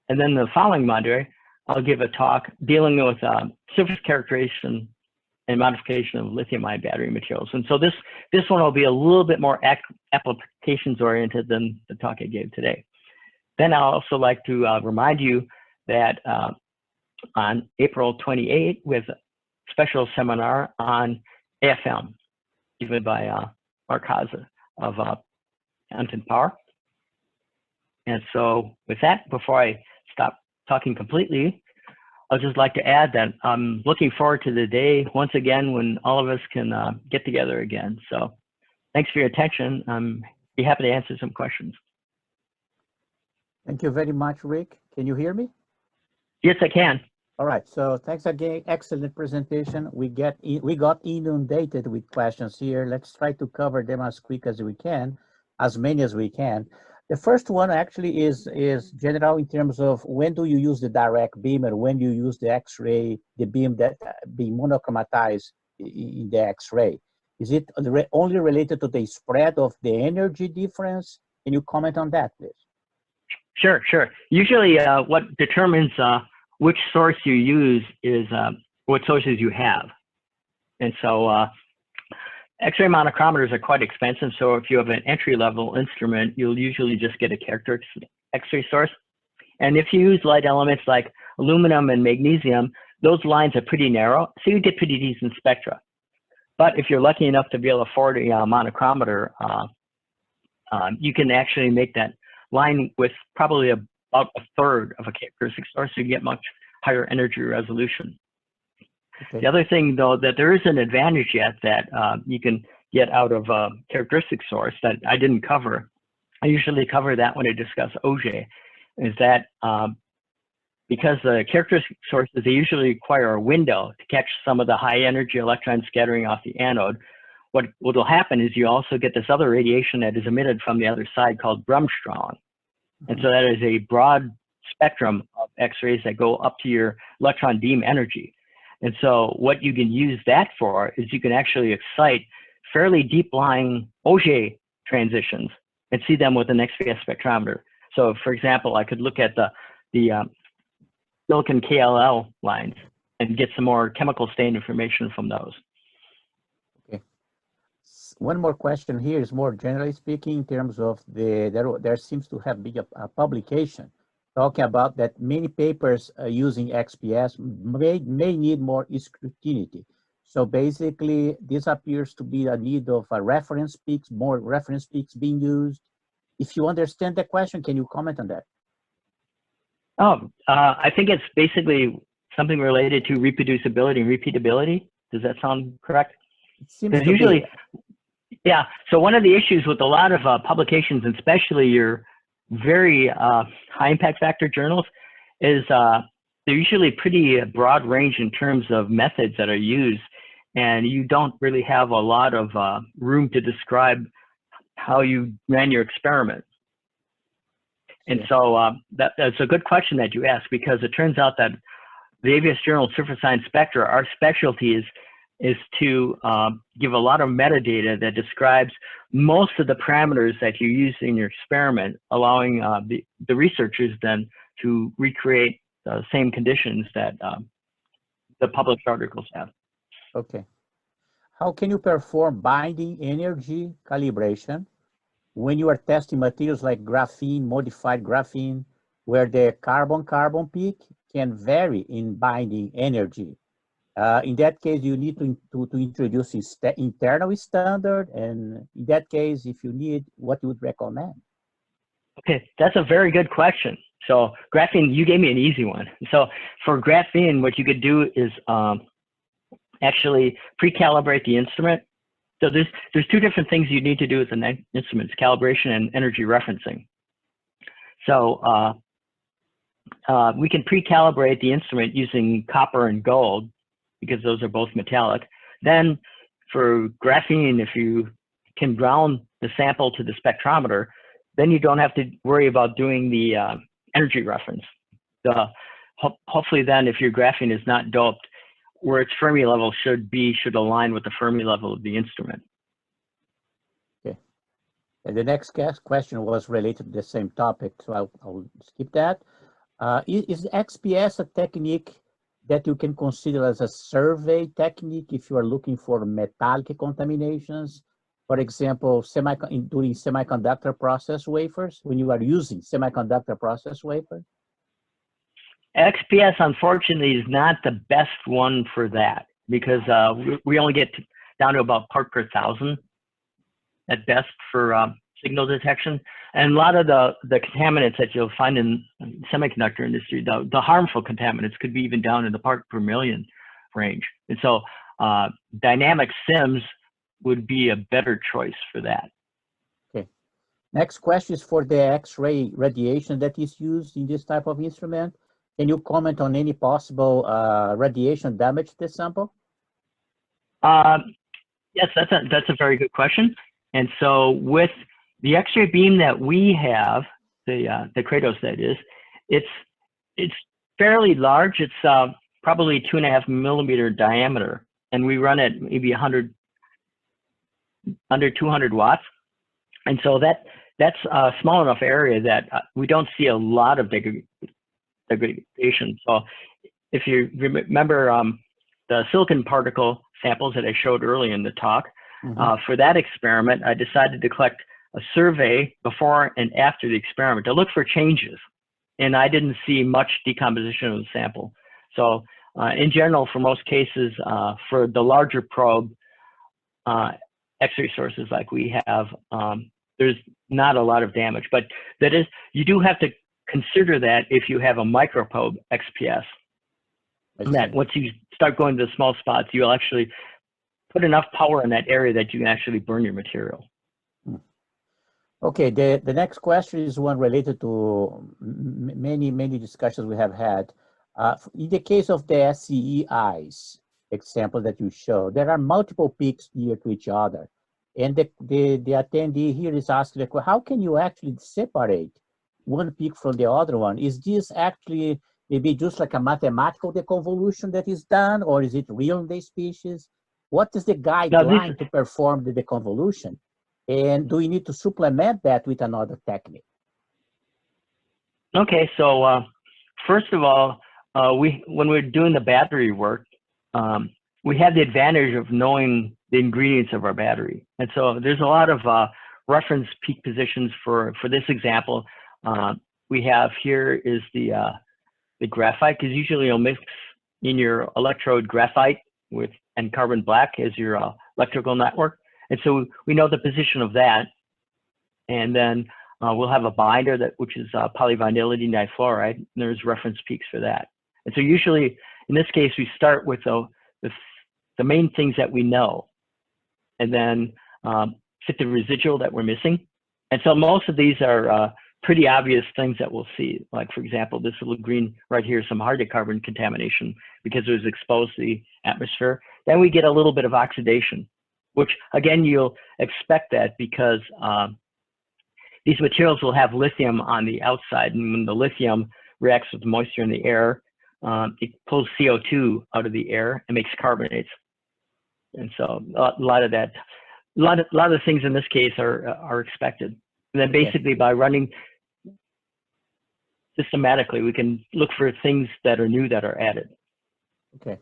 And then the following Monday, I'll give a talk dealing with surface characterization and modification of lithium-ion battery materials. And so this one will be a little bit more applications oriented than the talk I gave today. Then I'll also like to remind you that on April 28th, with a special seminar on AFM, given by Mark Haza of Anton Power. And so with that, before I stop talking completely, I'd just like to add that I'm looking forward to the day once again when all of us can get together again. So thanks for your attention. I'm be happy to answer some questions. Thank you very much, Rick. Can you hear me? Yes, I can. All right, so thanks again. Excellent presentation. We got inundated with questions here. Let's try to cover them as quick as we can, as many as we can. The first one actually is general in terms of when do you use the direct beam or when you use the X-ray, the beam that be monochromatized in the X-ray. Is it only related to the spread of the energy difference? Can you comment on that, please? Sure, sure. Usually what determines which source you use is what sources you have. And so X-ray monochromators are quite expensive. So if you have an entry-level instrument, you'll usually just get a characteristic X-ray source. And if you use light elements like aluminum and magnesium, those lines are pretty narrow, so you get pretty decent spectra. But if you're lucky enough to be able to afford a monochromator, you can actually make that line with probably about a third of a characteristic source, so you get much higher energy resolution. Okay. The other thing, though, that there is an advantage yet that you can get out of a characteristic source that I didn't cover. I usually cover that when I discuss Auger, is that because the characteristic sources, they usually require a window to catch some of the high energy electrons scattering off the anode. What will happen is you also get this other radiation that is emitted from the other side called Bremsstrahlung. And so that is a broad spectrum of X-rays that go up to your electron beam energy. And so what you can use that for is you can actually excite fairly deep-lying Auger transitions and see them with an XPS spectrometer. So for example, I could look at the silicon KLL lines and get some more chemical stain information from those. Okay. One more question here is more generally speaking in terms of there seems to have been a publication talking about that many papers using XPS may need more scrutiny. So basically, this appears to be a need of a reference peaks, more reference peaks being used. If you understand the question, can you comment on that? Oh, I think it's basically something related to reproducibility and repeatability. Does that sound correct? It seems to usually, be. Yeah. So one of the issues with a lot of publications, and especially your very high impact factor journals, is they're usually pretty broad range in terms of methods that are used, and you don't really have a lot of room to describe how you ran your experiment. And so that's a good question that you ask, because it turns out that the ABS Journal of Surface Science Spectra, our specialty is to give a lot of metadata that describes most of the parameters that you use in your experiment, allowing the researchers then to recreate the same conditions that the published articles have. Okay. How can you perform binding energy calibration when you are testing materials like graphene, modified graphene, where the carbon-carbon peak can vary in binding energy? In that case, you need to introduce an internal standard, and in that case, if you need, what you would recommend? Okay, that's a very good question. So graphene, you gave me an easy one. So for graphene, what you could do is actually pre-calibrate the instrument. So there's two different things you need to do with the instruments: calibration and energy referencing. So we can pre-calibrate the instrument using copper and gold, because those are both metallic. Then for graphene, if you can ground the sample to the spectrometer, then you don't have to worry about doing the energy reference. Hopefully then, if your graphene is not doped, where its Fermi level should align with the Fermi level of the instrument. Okay. And the next question was related to the same topic, so I'll skip that. Is XPS a technique that you can consider as a survey technique if you are looking for metallic contaminations? For example, during semiconductor process wafers, when you are using semiconductor process wafers? XPS, unfortunately, is not the best one for that, because we only get down to about part per thousand at best for signal detection. And a lot of the contaminants that you'll find in semiconductor industry, the harmful contaminants, could be even down in the part per million range. And so dynamic SIMS would be a better choice for that. Okay. Next question is for the X-ray radiation that is used in this type of instrument. Can you comment on any possible radiation damage to the sample? Yes, that's a very good question. And so with the X-ray beam that we have, the Kratos that is, it's fairly large. It's probably 2.5 millimeter diameter, and we run at maybe under 200 watts. And so that's a small enough area that we don't see a lot of degradation. So if you remember the silicon particle samples that I showed early in the talk, for that experiment, I decided to collect a survey before and after the experiment to look for changes, and I didn't see much decomposition of the sample. So in general, for most cases, for the larger probe X-ray sources like we have, there's not a lot of damage, but that is, you do have to consider that if you have a microprobe XPS, that once you start going to the small spots, you'll actually put enough power in that area that you can actually burn your material. Okay, the next question is one related to many discussions we have had. In the case of the SCEIs example that you show, there are multiple peaks near to each other. And the attendee here is asking, how can you actually separate one peak from the other one? Is this actually maybe just like a mathematical deconvolution that is done, or is it real in the species? What is the guideline to perform the deconvolution? And do we need to supplement that with another technique? Okay, so first of all, when we're doing the battery work, we have the advantage of knowing the ingredients of our battery. And so there's a lot of reference peak positions for this example. we have here is the graphite, because usually you'll mix in your electrode graphite and carbon black as your electrical network. And so we know the position of that. And then we'll have a binder which is polyvinylidene difluoride, and there's reference peaks for that. And so usually, in this case, we start with the main things that we know, and then fit the residual that we're missing. And so most of these are pretty obvious things that we'll see. Like, for example, this little green right here is some hydrocarbon contamination because it was exposed to the atmosphere. Then we get a little bit of oxidation, which again, you'll expect that because these materials will have lithium on the outside, and when the lithium reacts with moisture in the air, it pulls CO2 out of the air and makes carbonates. And so a lot of the things in this case are expected. And then basically by running systematically, we can look for things that are new that are added. Okay.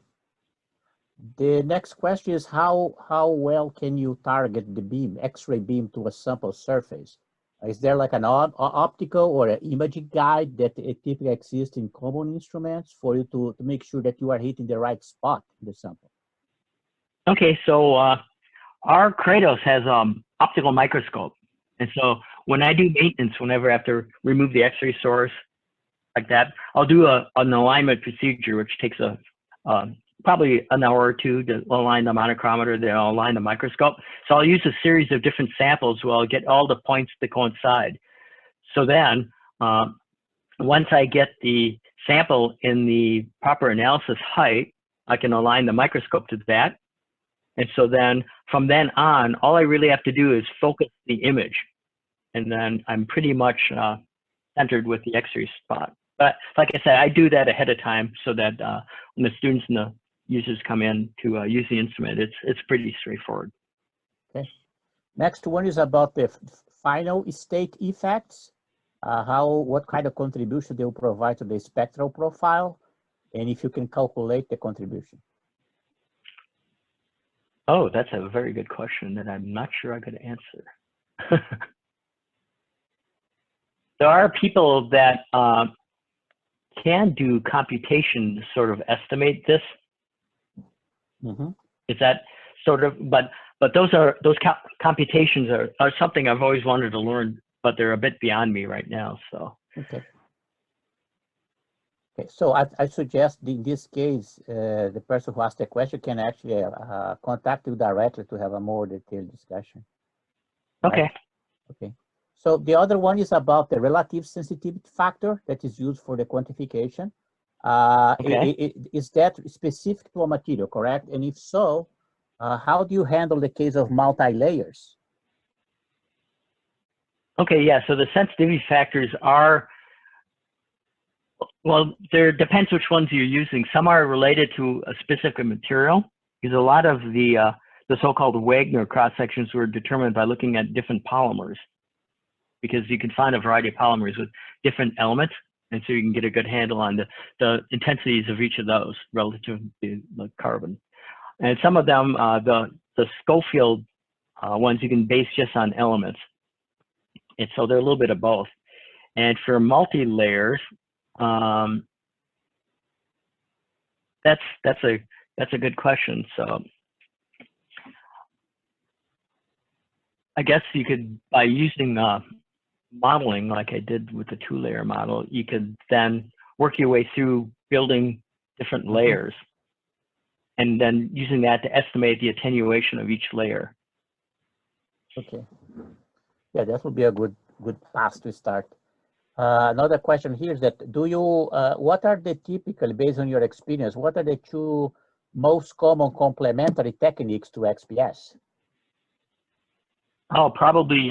The next question is how well can you target the beam, X-ray beam, to a sample surface? Is there like an optical or an imaging guide that typically exists in common instruments for you to make sure that you are hitting the right spot in the sample? Okay, so our Kratos has optical microscope. And so when I do maintenance, whenever I have to remove the X-ray source like that, I'll do an alignment procedure, which takes probably an hour or two to align the monochromator, then I'll align the microscope. So I'll use a series of different samples where I'll get all the points to coincide. So then, once I get the sample in the proper analysis height, I can align the microscope to that. And so then, from then on, all I really have to do is focus the image. And then I'm pretty much centered with the X-ray spot. But like I said, I do that ahead of time so that when the students and the users come in to use the instrument, it's pretty straightforward. Okay. Next one is about the final state effects. What kind of contribution they will provide to the spectral profile, and if you can calculate the contribution. Oh, that's a very good question that I'm not sure I could answer. There are people that can do computation to sort of estimate this. Mm-hmm. Is that sort of, but those computations are something I've always wanted to learn, but they're a bit beyond me right now. So okay. Okay, so I suggest in this case, the person who asked the question can actually contact you directly to have a more detailed discussion. Okay. Right? Okay. So the other one is about the relative sensitivity factor that is used for the quantification. Okay. Is that specific to a material, correct? And if so, how do you handle the case of multi-layers? Okay, yeah, so the sensitivity factors are, well, there depends which ones you're using. Some are related to a specific material, because a lot of the so-called Wagner cross-sections were determined by looking at different polymers, because you can find a variety of polymers with different elements, and so you can get a good handle on the intensities of each of those relative to the carbon. And some of them, the Schofield ones, you can base just on elements. And so they're a little bit of both. And for multi-layers, that's a good question. So I guess you could, by using modeling like I did with the 2-layer model, you could then work your way through building different layers, and then using that to estimate the attenuation of each layer. Okay. Yeah, that would be a good path to start. Another question here is that what are the typically, based on your experience, what are the 2 most common complementary techniques to XPS? Oh, probably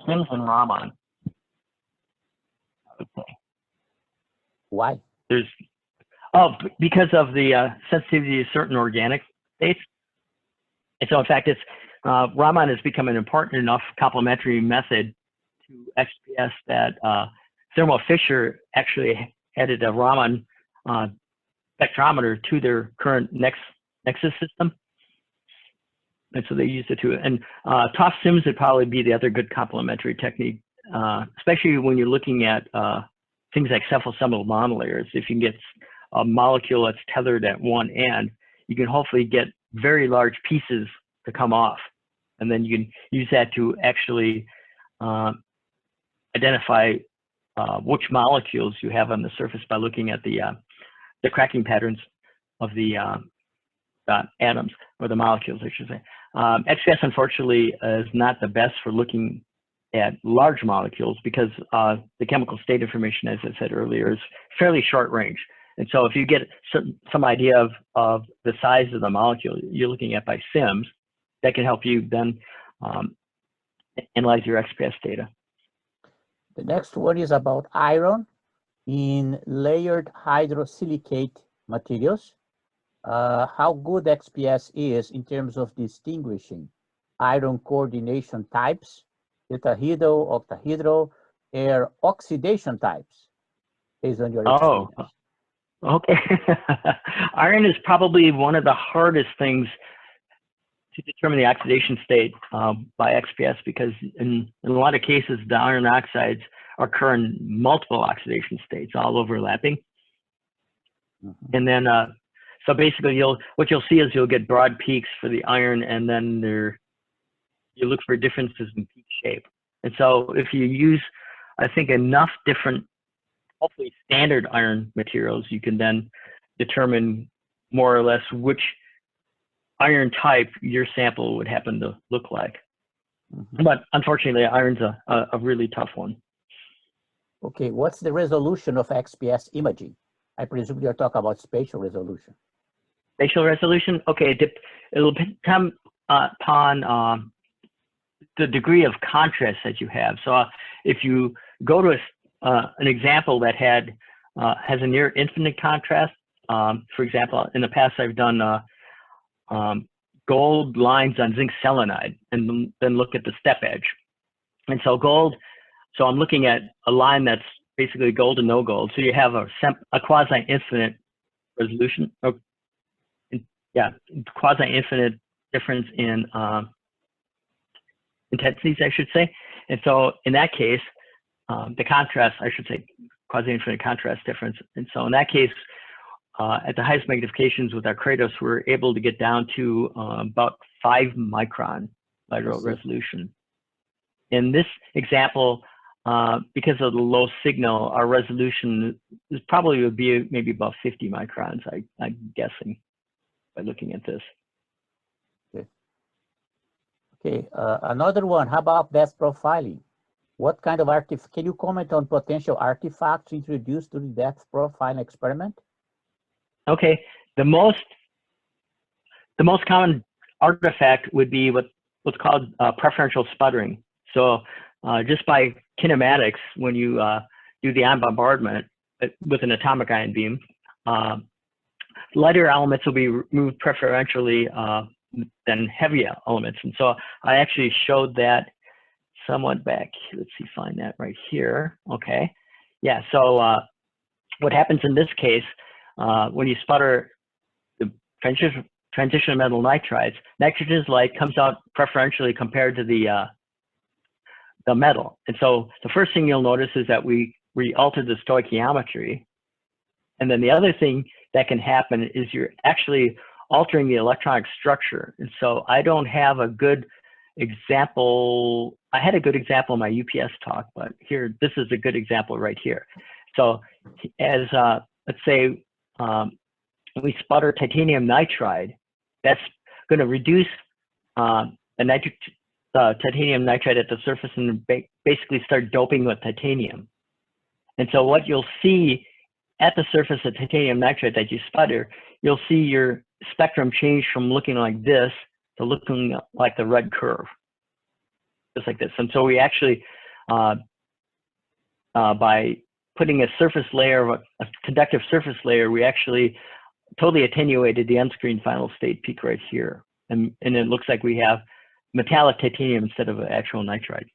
Sims and Raman. Why? Because of the sensitivity to certain organic states. And so in fact, Raman has become an important enough complementary method to XPS that Thermo Fisher actually added a Raman spectrometer to their current Nexus system. And so they used it too. And TOF Sims would probably be the other good complementary technique especially when you're looking at things like cephalosemital monolayers, if you can get a molecule that's tethered at one end, you can hopefully get very large pieces to come off. And then you can use that to actually identify which molecules you have on the surface by looking at the cracking patterns of the atoms, or the molecules, I should say. XPS, unfortunately, is not the best for looking at large molecules because the chemical state information, as I said earlier, is fairly short range. And so if you get some idea of the size of the molecule you're looking at by SIMS, that can help you then analyze your XPS data. The next one is about iron in layered hydrosilicate materials. How good XPS is in terms of distinguishing iron coordination types, tetrahedral, octahedral, or oxidation types, based on your experience. Okay. Iron is probably one of the hardest things to determine the oxidation state by XPS, because in a lot of cases, the iron oxides occur in multiple oxidation states, all overlapping. Mm-hmm. And then, so basically, what you'll see is you'll get broad peaks for the iron, and then you look for differences in peak shape. And so if you use, I think, enough different, hopefully standard iron materials, you can then determine more or less which iron type your sample would happen to look like. Mm-hmm. But unfortunately, iron's a really tough one. Okay, what's the resolution of XPS imaging? I presume you're talking about spatial resolution. Spatial resolution? Okay, it'll depend upon the degree of contrast that you have. So if you go to an example that has a near infinite contrast, for example, in the past I've done gold lines on zinc selenide, and then look at the step edge. And so so I'm looking at a line that's basically gold and no gold. So you have a quasi-infinite resolution, quasi-infinite difference in intensities, I should say. And so in that case, the contrast, I should say, quasi-infinite contrast difference. And so in that case, at the highest magnifications with our Kratos, we're able to get down to about 5 micron lateral resolution. In this example, because of the low signal, our resolution is probably would be maybe about 50 microns, I'm guessing, by looking at this. Okay, another one, how about depth profiling? What kind of can you comment on potential artifacts introduced during depth profile experiment? Okay, the most common artifact would be what's called preferential sputtering. So just by kinematics, when you do the ion bombardment with an atomic ion beam, lighter elements will be removed preferentially than heavy elements. And so I actually showed that somewhat back. Let's see, find that right here. Okay. Yeah, so what happens in this case, when you sputter the transition metal nitrides, nitrogen's light comes out preferentially compared to the metal. And so the first thing you'll notice is that we altered the stoichiometry. And then the other thing that can happen is you're actually altering the electronic structure. And so I don't have a good example. I had a good example in my UPS talk, but here, this is a good example right here. So as, let's say, we sputter titanium nitride, that's going to reduce the titanium nitride at the surface and basically start doping with titanium. And so what you'll see at the surface of titanium nitride that you sputter, you'll see your spectrum change from looking like this to looking like the red curve, just like this. And so we actually, by putting a surface layer, a conductive surface layer, we actually totally attenuated the unscreened final state peak right here. And it looks like we have metallic titanium instead of an actual nitride.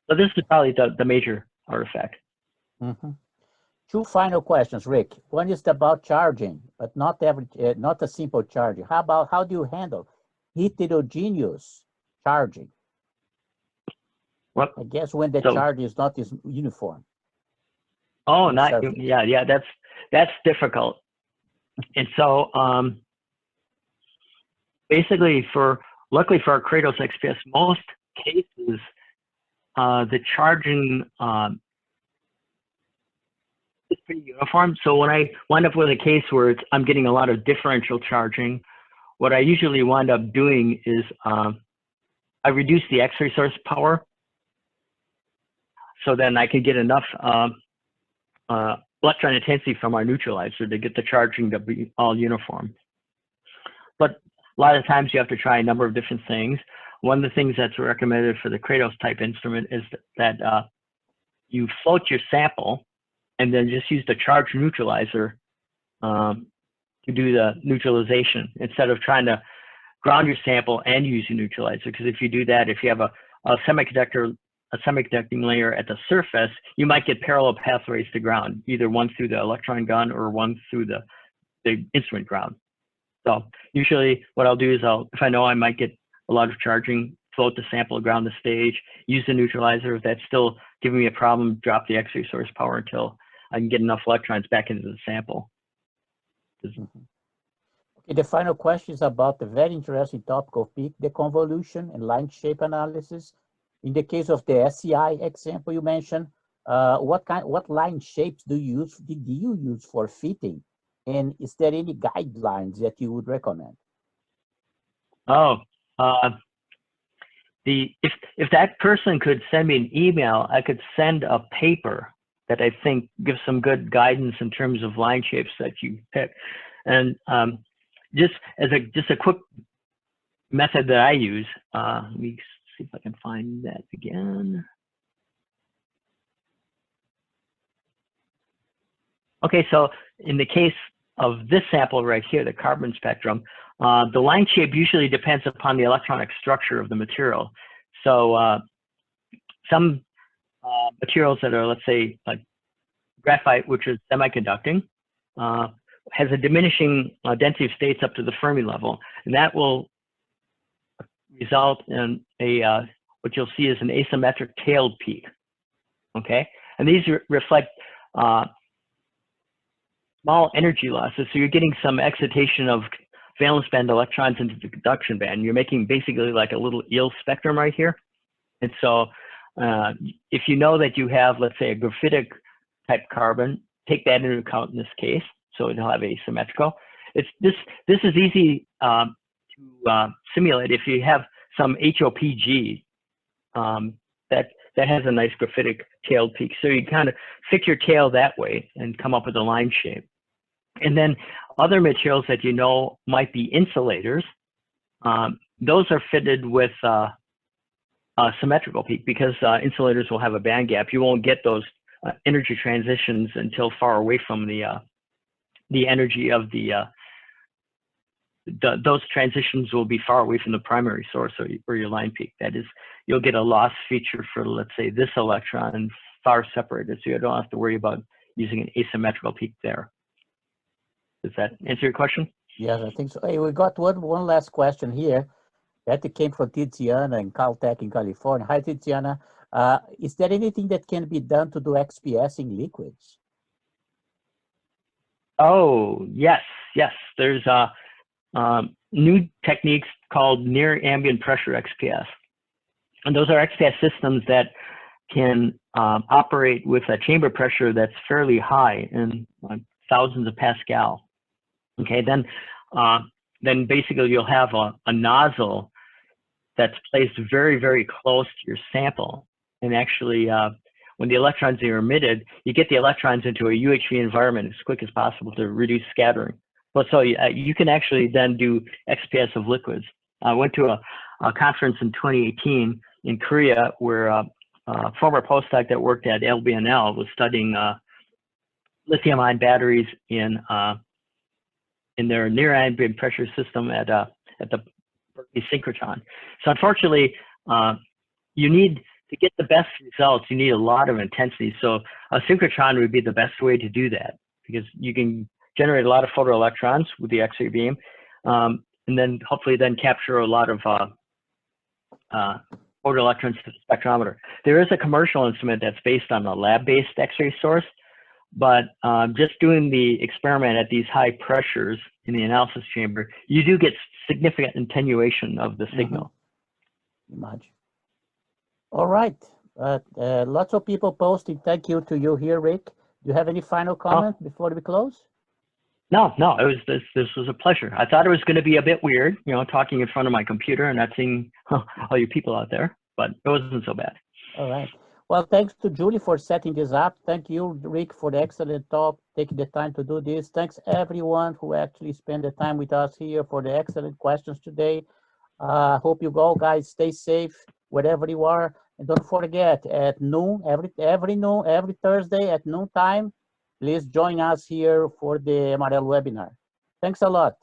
So this is probably the major artifact. Mm-hmm. 2 final questions, Rick. One is about charging, but not a simple charging. How do you handle heterogeneous charging? What? I guess when the So, charge is not as uniform. oh, on the not, surface. yeah, that's difficult. And so, basically luckily for our Kratos XPS, most cases, the charging, is pretty uniform. So when I wind up with a case where I'm getting a lot of differential charging, what I usually wind up doing is, I reduce the X-ray source power, so then I can get enough electron intensity from our neutralizer to get the charging to be all uniform. But a lot of times you have to try a number of different things. One of the things that's recommended for the Kratos type instrument is that you float your sample and then just use the charge neutralizer to do the neutralization instead of trying to ground your sample and use your neutralizer. Because if you do that, if you have a semiconducting layer at the surface, you might get parallel pathways to ground, either one through the electron gun or one through the instrument ground. So usually what I'll do is if I know I might get a lot of charging, float the sample, ground the stage, use the neutralizer. If that's still giving me a problem, drop the X-ray source power until I can get enough electrons back into the sample. Okay, the final question is about the very interesting topic of peak deconvolution and line shape analysis. In the case of the SEI example you mentioned, what line shapes did you use for fitting? And is there any guidelines that you would recommend? Oh, if that person could send me an email, I could send a paper that I think gives some good guidance in terms of line shapes that you pick. And just a quick method that I use, let me see if I can find that again. Okay, so in the case of this sample right here, the carbon spectrum, the line shape usually depends upon the electronic structure of the material. So some materials that are, let's say, like graphite, which is semiconducting, has a diminishing density of states up to the Fermi level, and that will result in what you'll see is an asymmetric tailed peak. Okay, and these reflect small energy losses, so you're getting some excitation of valence band electrons into the conduction band. You're making basically like a little eel spectrum right here. And so if you know that you have, let's say, a graphitic type carbon, take that into account in this case, so it'll have asymmetrical. This is easy to simulate if you have some HOPG that has a nice graphitic tailed peak. So you kind of fix your tail that way and come up with a line shape. And then other materials that you know might be insulators, those are fitted with a symmetrical peak, because insulators will have a band gap. You won't get those energy transitions until far away from the energy of those transitions will be far away from the primary source or your line peak. That is, you'll get a loss feature for, let's say, this electron far separated, so you don't have to worry about using an asymmetrical peak there. Does that answer your question? Yes, I think so. Hey, we got one last question here. That came from Tiziana in Caltech in California. Hi, Tiziana. Is there anything that can be done to do XPS in liquids? Oh, yes. There's new techniques called near ambient pressure XPS. And those are XPS systems that can operate with a chamber pressure that's fairly high, in thousands of Pascal. Okay, then basically you'll have a nozzle that's placed very, very close to your sample. And actually, when the electrons are emitted, you get the electrons into a UHV environment as quick as possible to reduce scattering. But so you can actually then do XPS of liquids. I went to a conference in 2018 in Korea where a former postdoc that worked at LBNL was studying lithium-ion batteries in their near ambient pressure system at the Berkeley synchrotron. So unfortunately, you need to get the best results, you need a lot of intensity. So a synchrotron would be the best way to do that, because you can generate a lot of photoelectrons with the X-ray beam, and then hopefully then capture a lot of photoelectron spectrometer. There is a commercial instrument that's based on a lab-based X-ray source, but just doing the experiment at these high pressures in the analysis chamber, you do get significant attenuation of the signal. Imagine. All right. Lots of people posting. Thank you to you here, Rick. Do you have any final comment before we close? No, it was this was a pleasure. I thought it was going to be a bit weird, you know, talking in front of my computer and not seeing all you people out there, but it wasn't so bad. All right. Well, thanks to Julie for setting this up. Thank you, Rick, for the excellent talk, taking the time to do this. Thanks everyone who actually spent the time with us here for the excellent questions today. Hope you all guys stay safe wherever you are, and don't forget at noon every Thursday at noon time. Please join us here for the MRL webinar. Thanks a lot.